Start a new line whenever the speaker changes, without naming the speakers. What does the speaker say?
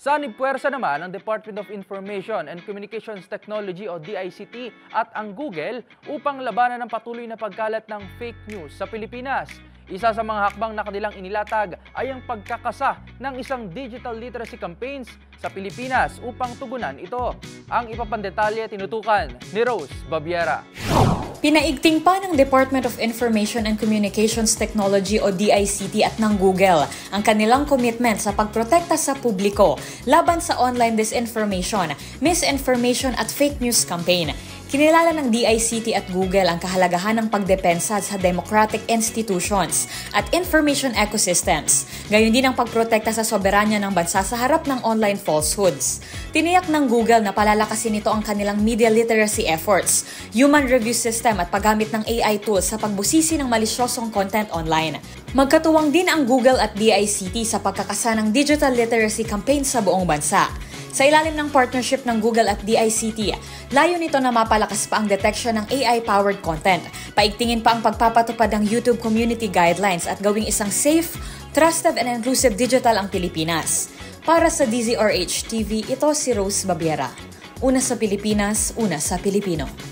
Sanib-puwersa naman ang Department of Information and Communications Technology o DICT at ang Google upang labanan ang patuloy na pagkalat ng fake news sa Pilipinas. Isa sa mga hakbang na kanilang inilatag ay ang pagkakasa ng isang digital literacy campaigns sa Pilipinas upang tugunan ito. Ang ipapandetalye tinutukan ni Rose Babiera.
Pinaigting pa ng Department of Information and Communications Technology o DICT at ng Google ang kanilang commitment sa pagprotekta sa publiko laban sa online disinformation, misinformation at fake news campaign. Kinilala ng DICT at Google ang kahalagahan ng pagdepensa sa democratic institutions at information ecosystems, gayon din ang pagprotekta sa soberanya ng bansa sa harap ng online falsehoods. Tiniyak ng Google na palalakasin nito ang kanilang media literacy efforts, human review system at paggamit ng AI tools sa pagbusisi ng malisyosong content online. Magkatuwang din ang Google at DICT sa pagkakasa ng digital literacy campaign sa buong bansa. Sa ilalim ng partnership ng Google at DICT, layo nito na mapalakas pa ang detection ng AI-powered content, paigtingin pa ang pagpapatupad ng YouTube community guidelines at gawing isang safe, trusted and inclusive digital ang Pilipinas. Para sa DZRH TV, ito si Rose Babiera. Una sa Pilipinas, una sa Pilipino.